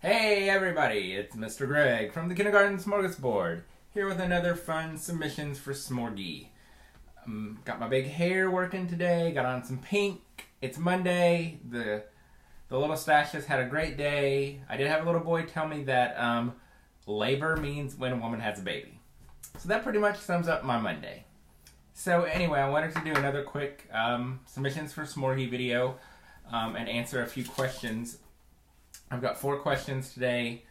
Hey everybody, it's Mr. Greg from the Kindergarten Smorgasboard, here with another fun submissions for Smorgie. Got my big hair working today, got on some pink. It's Monday, the little stashes had a great day. I did have a little boy tell me that labor means when a woman has a baby. So that pretty much sums up my Monday. So anyway, I wanted to do another quick submissions for Smorgie video and answer a few questions. I've got 4 questions today.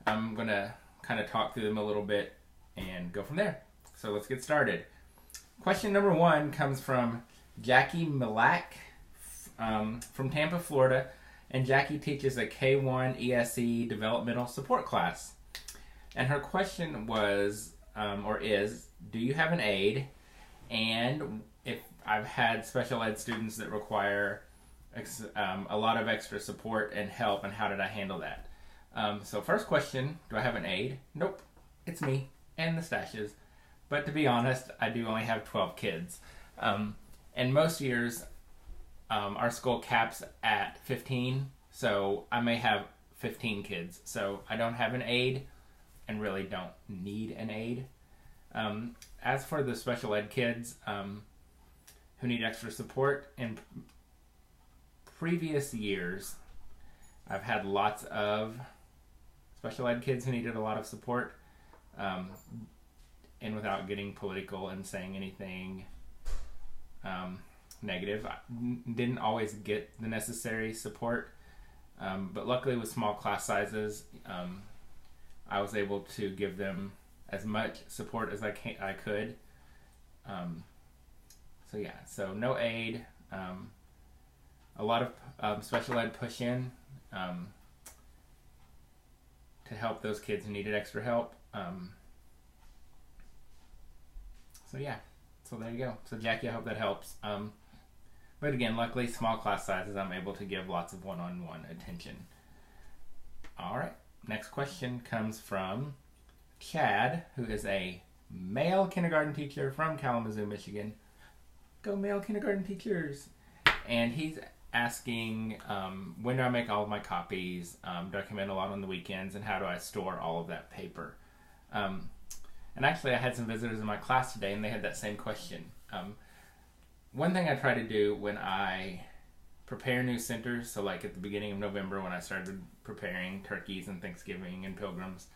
I'm going to kind of talk through them a little bit and go from there. So let's get started. Question number 1 comes from Jackie Milak from Tampa, Florida. And Jackie teaches a K1 ESE developmental support class. And her question was, or is, do you have an aide? And if I've had special ed students that require a lot of extra support and help, and how did I handle that? So first question, do I have an aide? Nope, it's me and the stashes. But to be honest, I do only have 12 kids. And most years, our school caps at 15, so I may have 15 kids. So I don't have an aide and really don't need an aide. As for the special ed kids who need extra support, in previous years, I've had lots of special ed kids who needed a lot of support, and without getting political and saying anything negative, I didn't always get the necessary support, but luckily with small class sizes, I was able to give them as much support as I could. So yeah, so no aid. A lot of special ed push-in to help those kids who needed extra help. So yeah, so there you go. So Jackie, I hope that helps. But again, luckily small class sizes, I'm able to give lots of one-on-one attention. All right, next question comes from Chad, who is a male kindergarten teacher from Kalamazoo, Michigan. Go male kindergarten teachers! And he's asking, when do I make all of my copies, document a lot on the weekends, and how do I store all of that paper? And actually I had some visitors in my class today and they had that same question. One thing I try to do when I prepare new centers, so like at the beginning of November when I started preparing turkeys and Thanksgiving and pilgrims,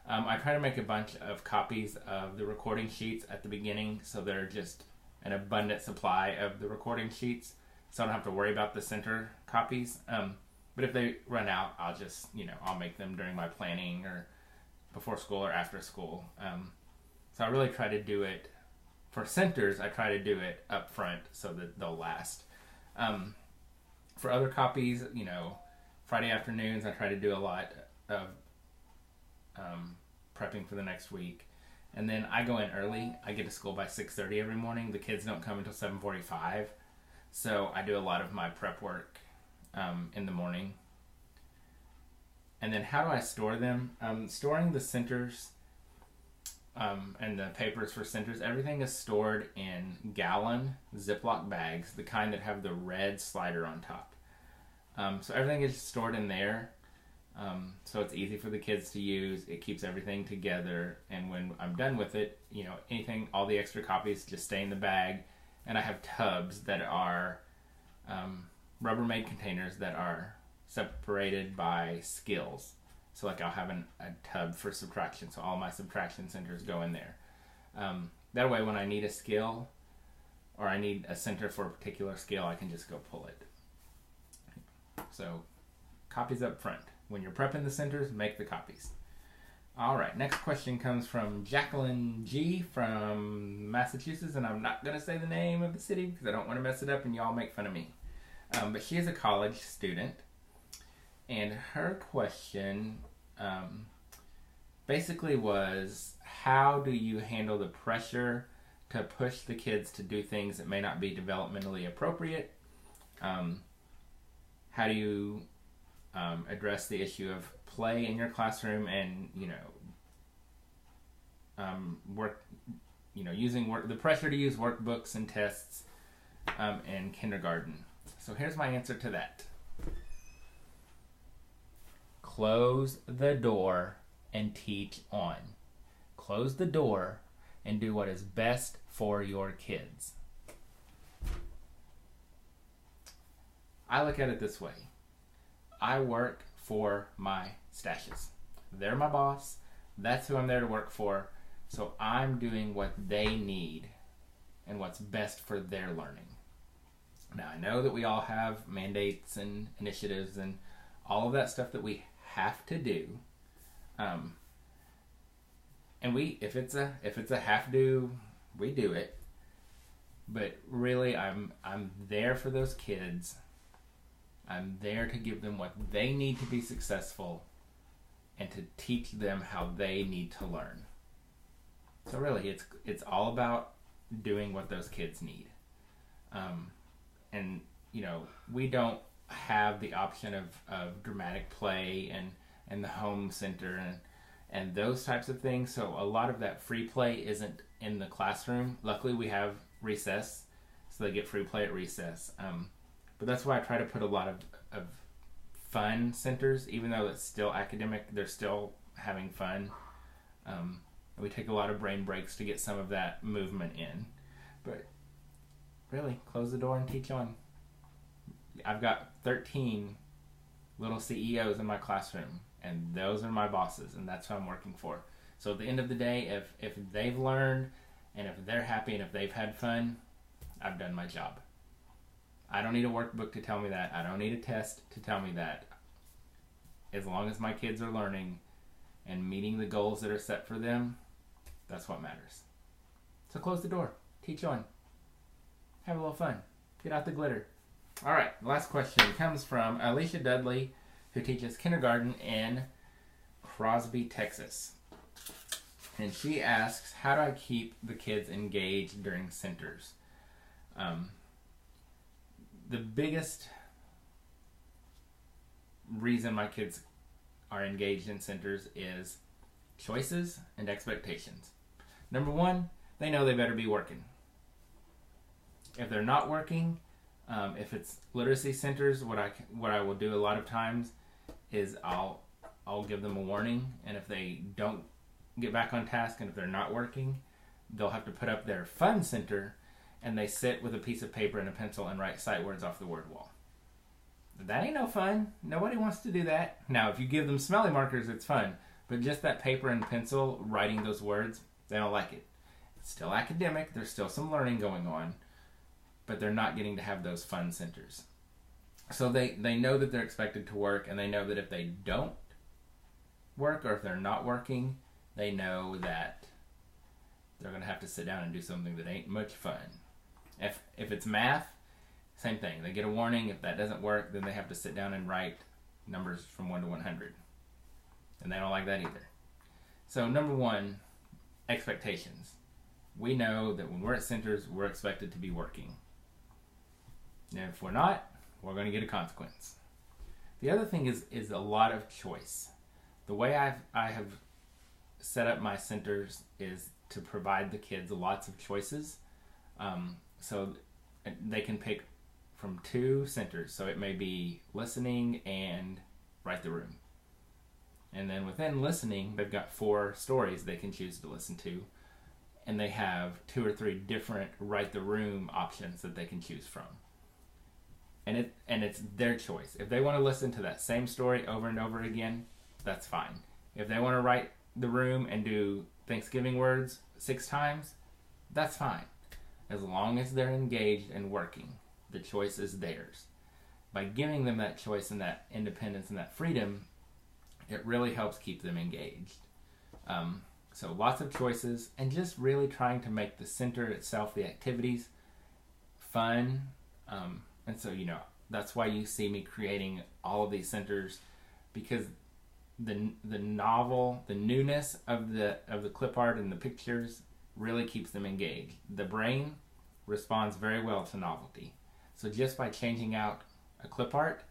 I try to make a bunch of copies of the recording sheets at the beginning, so they're just an abundant supply of the recording sheets, so I don't have to worry about the center copies. But if they run out, I'll just, I'll make them during my planning or before school or after school. So I really try to do it, for centers, I try to do it up front so that they'll last. For other copies, Friday afternoons, I try to do a lot of prepping for the next week. And then I go in early. I get to school by 6:30 every morning. The kids don't come until 7:45. So I do a lot of my prep work in the morning. And then how do I store them? Storing the centers and the papers for centers, everything is stored in gallon Ziploc bags, the kind that have the red slider on top. So everything is stored in there. So it's easy for the kids to use. It keeps everything together. And when I'm done with it, all the extra copies just stay in the bag. And I have tubs that are Rubbermaid containers that are separated by skills. So like I'll have a tub for subtraction, so all my subtraction centers go in there. That way when I need a skill or I need a center for a particular skill, I can just go pull it. So copies up front. When you're prepping the centers, make the copies. All right, next question comes from Jacqueline G. from Massachusetts, and I'm not going to say the name of the city because I don't want to mess it up and y'all make fun of me. But she is a college student, and her question basically was, how do you handle the pressure to push the kids to do things that may not be developmentally appropriate? How do you address the issue of play in your classroom and the pressure to use workbooks and tests in kindergarten? So here's my answer to that. close the door and teach on. Close the door and do what is best for your kids. I look at it this way. I work for my stashes. They're my boss. That's who I'm there to work for. So I'm doing what they need and what's best for their learning. Now, I know that we all have mandates and initiatives and all of that stuff that we have to do. And if it's a have do, we do it. But really, I'm there for those kids. I'm there to give them what they need to be successful and to teach them how they need to learn. So really, it's all about doing what those kids need. And, you know, we don't have the option of dramatic play and the home center and those types of things. So a lot of that free play isn't in the classroom. Luckily, we have recess, so they get free play at recess. But that's why I try to put a lot of fun centers, even though it's still academic, they're still having fun. We take a lot of brain breaks to get some of that movement in. But really, close the door and teach on. I've got 13 little CEOs in my classroom, and those are my bosses, and that's who I'm working for. So at the end of the day, if they've learned, and if they're happy, and if they've had fun, I've done my job. I don't need a workbook to tell me that. I don't need a test to tell me that. As long as my kids are learning and meeting the goals that are set for them, that's what matters. So close the door. Teach on. Have a little fun. Get out the glitter. All right, last question comes from Alicia Dudley, who teaches kindergarten in Crosby, Texas. And she asks, how do I keep the kids engaged during centers? The biggest reason my kids are engaged in centers is choices and expectations. Number one, they know they better be working. If they're not working, if it's literacy centers, what I will do a lot of times is I'll give them a warning, and if they don't get back on task and if they're not working, they'll have to put up their fun center, and they sit with a piece of paper and a pencil and write sight words off the word wall. That ain't no fun. Nobody wants to do that. Now, if you give them smelly markers, it's fun. But just that paper and pencil writing those words, they don't like it. It's still academic. There's still some learning going on. But they're not getting to have those fun centers. So they know that they're expected to work, and they know that if they don't work or if they're not working, they know that they're going to have to sit down and do something that ain't much fun. If it's math, same thing. They get a warning. If that doesn't work, then they have to sit down and write numbers from 1 to 100. And they don't like that either. So number one, expectations. We know that when we're at centers, we're expected to be working. And if we're not, we're going to get a consequence. The other thing is a lot of choice. The way I have set up my centers is to provide the kids lots of choices. So they can pick from 2 centers. So it may be listening and write the room. And then within listening, they've got 4 stories they can choose to listen to. And they have 2 or 3 different write the room options that they can choose from. And it's their choice. If they want to listen to that same story over and over again, that's fine. If they want to write the room and do Thanksgiving words 6 times, that's fine. As long as they're engaged and working, the choice is theirs. By giving them that choice and that independence and that freedom, it really helps keep them engaged. So lots of choices, and just really trying to make the center itself, the activities, fun. And so, that's why you see me creating all of these centers, because the novel, the newness of the clip art and the pictures really keeps them engaged. The brain responds very well to novelty. So just by changing out a clip art,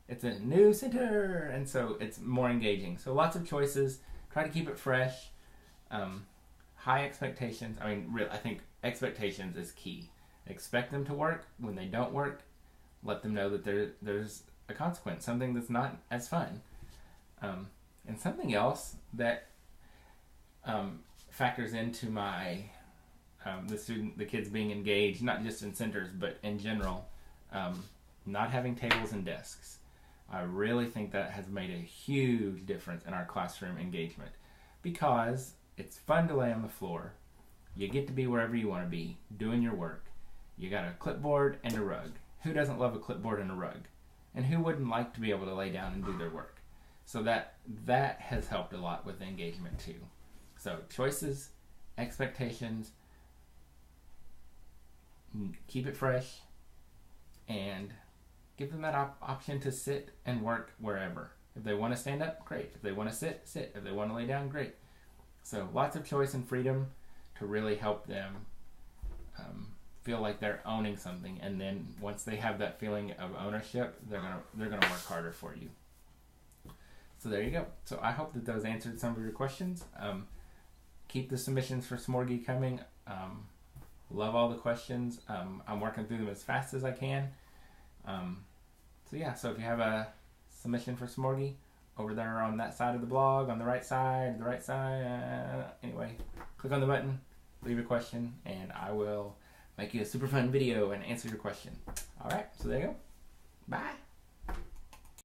it's a new center, and so it's more engaging. So lots of choices. Try to keep it fresh. High expectations. I think expectations is key. Expect them to work. When they don't work, let them know that there's a consequence, something that's not as fun. And something else that factors into my the kids being engaged, not just in centers but in general, not having tables and desks. I really think that has made a huge difference in our classroom engagement, because it's fun to lay on the floor. You get to be wherever you want to be, doing your work. You got a clipboard and a rug. Who doesn't love a clipboard and a rug? And who wouldn't like to be able to lay down and do their work? So that has helped a lot with engagement too. So choices, expectations, keep it fresh, and give them that option to sit and work wherever. If they want to stand up, great. If they want to sit, sit. If they want to lay down, great. So lots of choice and freedom to really help them feel like they're owning something. And then once they have that feeling of ownership, they're gonna work harder for you. So there you go. So I hope that those answered some of your questions. Keep the submissions for Smorgie coming. Love all the questions. I'm working through them as fast as I can. So yeah, so if you have a submission for Smorgie, over there on that side of the blog, on the right side, anyway, click on the button, leave a question, and I will make you a super fun video and answer your question. Alright, so there you go. Bye!